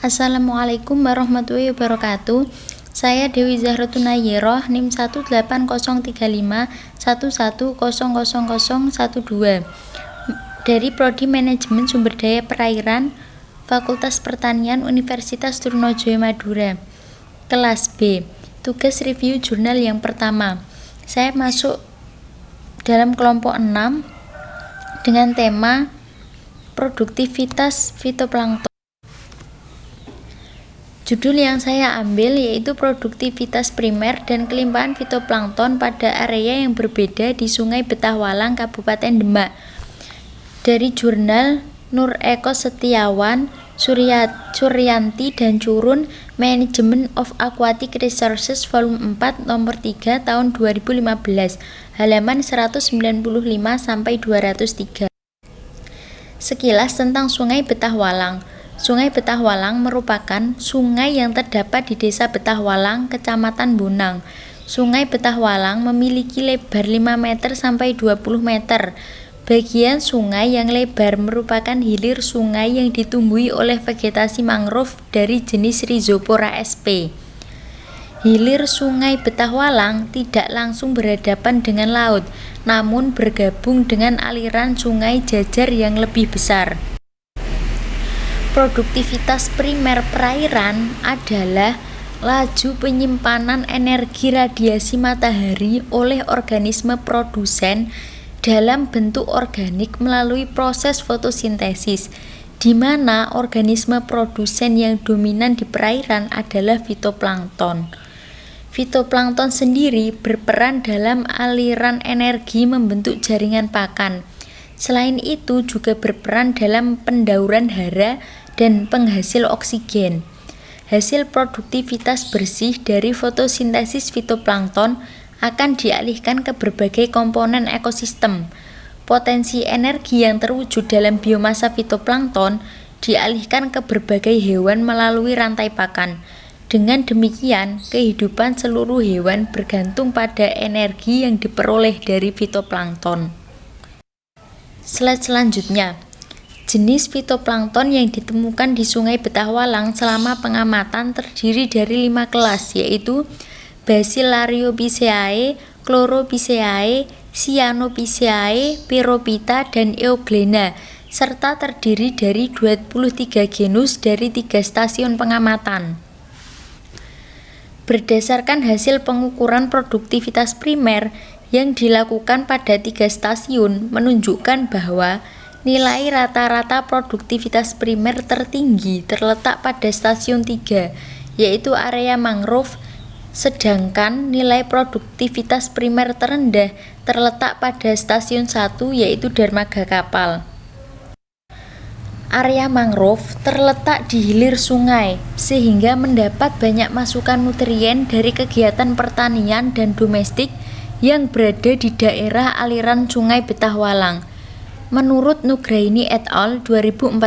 Assalamualaikum warahmatullahi wabarakatuh. Saya Dewi Zahratun Nayyiroh, NIM 1803511000012 dari Prodi Manajemen Sumber Daya Perairan, Fakultas Pertanian Universitas Trunojoyo Madura. Kelas B, tugas review jurnal yang pertama. Saya masuk dalam kelompok 6 dengan tema produktivitas fitoplankton. Judul yang saya ambil yaitu produktivitas primer dan kelimpahan fitoplankton pada area yang berbeda di Sungai Betahwalang, Kabupaten Demak. Dari jurnal Nur Eko Setiawan, Suryanti dan Curun, Management of Aquatic Resources Volume 4 nomor 3 tahun 2015, halaman 195-203. Sekilas tentang Sungai Betahwalang. Sungai Betahwalang merupakan sungai yang terdapat di Desa Betahwalang, Kecamatan Bonang. Sungai Betahwalang memiliki lebar 5 meter sampai 20 meter. Bagian sungai yang lebar merupakan hilir sungai yang ditumbuhi oleh vegetasi mangrove dari jenis Rhizopora sp. Hilir Sungai Betahwalang tidak langsung berhadapan dengan laut, namun bergabung dengan aliran sungai jajar yang lebih besar. Produktivitas primer perairan adalah laju penyimpanan energi radiasi matahari oleh organisme produsen dalam bentuk organik melalui proses fotosintesis, di mana organisme produsen yang dominan di perairan adalah fitoplankton. Fitoplankton sendiri berperan dalam aliran energi membentuk jaringan pakan. Selain itu juga berperan dalam pendauran hara dan penghasil oksigen. Hasil produktivitas bersih dari fotosintesis fitoplankton akan dialihkan ke berbagai komponen ekosistem. Potensi energi yang terwujud dalam biomasa fitoplankton dialihkan ke berbagai hewan melalui rantai pakan. Dengan demikian, kehidupan seluruh hewan bergantung pada energi yang diperoleh dari fitoplankton. Slide selanjutnya. Jenis fitoplankton yang ditemukan di Sungai Betahwalang selama pengamatan terdiri dari 5 kelas, yaitu Bacillariophyceae, Chlorophyceae, Cyanophyceae, Pyrophyta, dan Euglena, serta terdiri dari 23 genus dari 3 stasiun pengamatan. Berdasarkan hasil pengukuran produktivitas primer yang dilakukan pada 3 stasiun menunjukkan bahwa nilai rata-rata produktivitas primer tertinggi terletak pada stasiun 3, yaitu area mangrove, sedangkan nilai produktivitas primer terendah terletak pada stasiun 1, yaitu dermaga kapal. Area mangrove terletak di hilir sungai, sehingga mendapat banyak masukan nutrien dari kegiatan pertanian dan domestik yang berada di daerah aliran Sungai Betahwalang. Menurut Nugraini et al. 2014,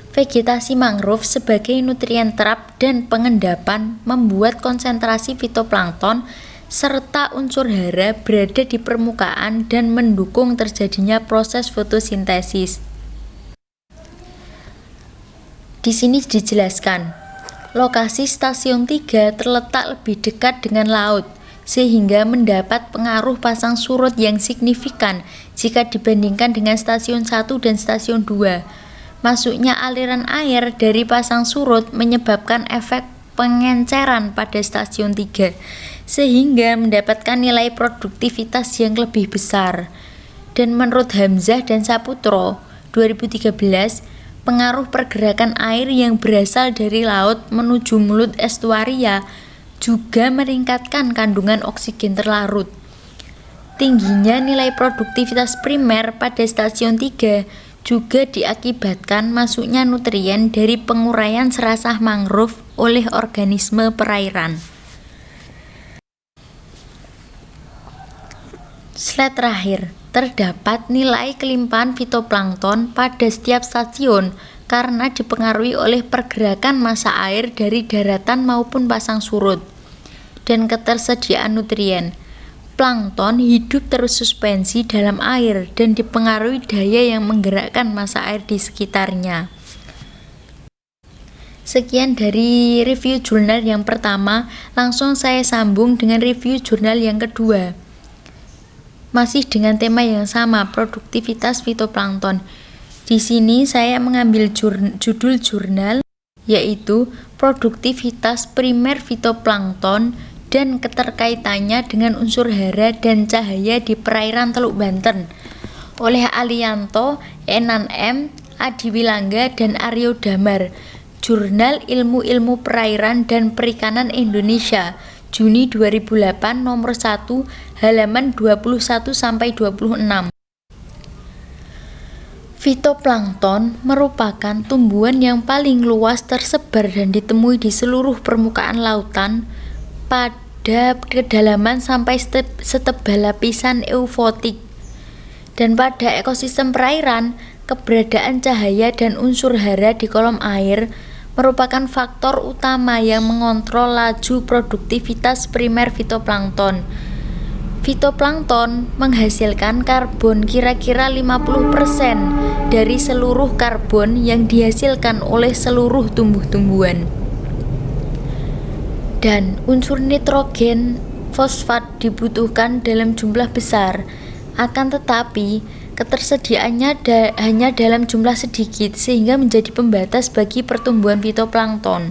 vegetasi mangrove sebagai nutrien terap dan pengendapan membuat konsentrasi fitoplankton serta unsur hara berada di permukaan dan mendukung terjadinya proses fotosintesis. Di sini dijelaskan, lokasi stasiun 3 terletak lebih dekat dengan laut, sehingga mendapat pengaruh pasang surut yang signifikan jika dibandingkan dengan stasiun 1 dan stasiun 2. Masuknya aliran air dari pasang surut menyebabkan efek pengenceran pada stasiun 3, sehingga mendapatkan nilai produktivitas yang lebih besar. Dan menurut Hamzah dan Saputro 2013, pengaruh pergerakan air yang berasal dari laut menuju mulut estuaria juga meningkatkan kandungan oksigen terlarut. Tingginya nilai produktivitas primer pada stasiun 3 juga diakibatkan masuknya nutrien dari penguraian serasah mangrove oleh organisme perairan. Slide terakhir, terdapat nilai kelimpahan fitoplankton pada setiap stasiun karena dipengaruhi oleh pergerakan massa air dari daratan maupun pasang surut dan ketersediaan nutrien. Plankton hidup tersuspensi dalam air dan dipengaruhi daya yang menggerakkan massa air di sekitarnya. Sekian dari review jurnal yang pertama, langsung saya sambung dengan review jurnal yang kedua. Masih dengan tema yang sama, produktivitas fitoplankton. Di sini saya mengambil judul jurnal yaitu Produktivitas Primer Fitoplankton dan keterkaitannya dengan unsur hara dan cahaya di perairan Teluk Banten oleh Alianto, Enan M, Adi Wilangga, dan Aryo Damar. Jurnal Ilmu-Ilmu Perairan dan Perikanan Indonesia, Juni 2008, nomor 1, halaman 21-26. Fitoplankton merupakan tumbuhan yang paling luas tersebar dan ditemui di seluruh permukaan lautan pada kedalaman sampai setebal lapisan eufotik. Dan pada ekosistem perairan, keberadaan cahaya dan unsur hara di kolom air merupakan faktor utama yang mengontrol laju produktivitas primer fitoplankton. Fitoplankton menghasilkan karbon kira-kira 50% dari seluruh karbon yang dihasilkan oleh seluruh tumbuh-tumbuhan. Dan unsur nitrogen, fosfat dibutuhkan dalam jumlah besar, akan tetapi ketersediaannya hanya dalam jumlah sedikit sehingga menjadi pembatas bagi pertumbuhan fitoplankton.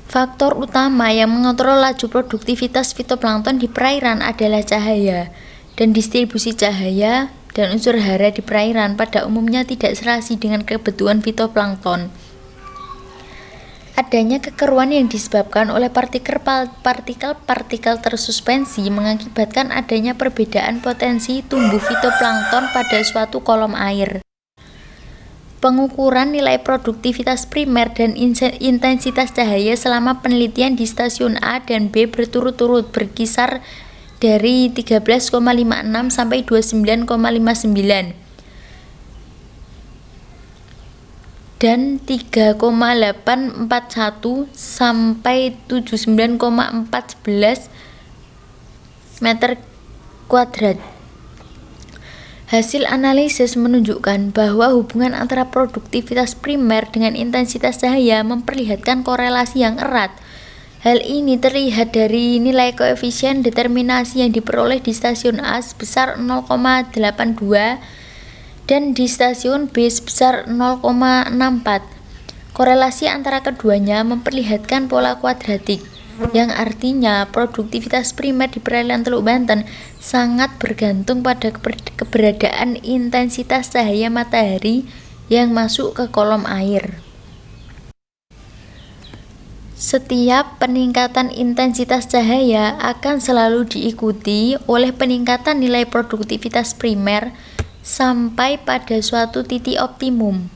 Faktor utama yang mengontrol laju produktivitas fitoplankton di perairan adalah cahaya, dan distribusi cahaya dan unsur hara di perairan pada umumnya tidak serasi dengan kebutuhan fitoplankton. Adanya kekeruan yang disebabkan oleh partikel-partikel tersuspensi mengakibatkan adanya perbedaan potensi tumbuh fitoplankton pada suatu kolom air. Pengukuran nilai produktivitas primer dan intensitas cahaya selama penelitian di stasiun A dan B berturut-turut berkisar dari 13,56 sampai 29,59 dan 3,841 sampai 79,411 meter kuadrat. Hasil analisis menunjukkan bahwa hubungan antara produktivitas primer dengan intensitas cahaya memperlihatkan korelasi yang erat. Hal ini terlihat dari nilai koefisien determinasi yang diperoleh di stasiun A sebesar 0,82 dan di stasiun B sebesar 0,64. Korelasi antara keduanya memperlihatkan pola kuadratik, yang artinya produktivitas primer di perairan Teluk Banten sangat bergantung pada keberadaan intensitas cahaya matahari yang masuk ke kolom air. Setiap peningkatan intensitas cahaya akan selalu diikuti oleh peningkatan nilai produktivitas primer sampai pada suatu titik optimum,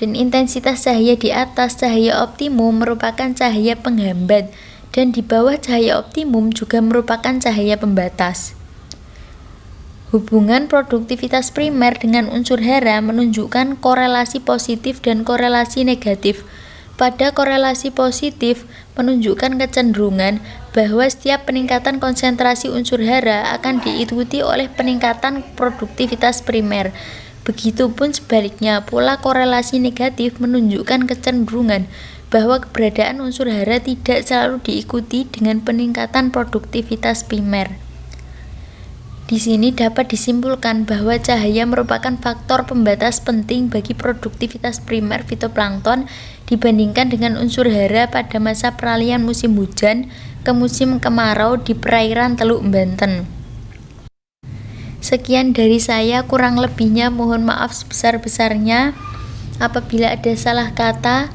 dan intensitas cahaya di atas cahaya optimum merupakan cahaya penghambat dan di bawah cahaya optimum juga merupakan cahaya pembatas. Hubungan produktivitas primer dengan unsur hara menunjukkan korelasi positif dan korelasi negatif. Pada korelasi positif menunjukkan kecenderungan bahwa setiap peningkatan konsentrasi unsur hara akan diikuti oleh peningkatan produktivitas primer. Begitupun sebaliknya, pola korelasi negatif menunjukkan kecenderungan bahwa keberadaan unsur hara tidak selalu diikuti dengan peningkatan produktivitas primer. Di sini dapat disimpulkan bahwa cahaya merupakan faktor pembatas penting bagi produktivitas primer fitoplankton dibandingkan dengan unsur hara pada masa peralihan musim hujan ke musim kemarau di perairan Teluk Banten. Sekian dari saya, kurang lebihnya mohon maaf sebesar-besarnya. Apabila ada salah kata,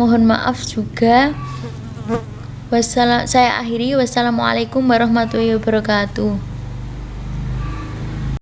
mohon maaf juga. Saya akhiri. Wassalamualaikum warahmatullahi wabarakatuh.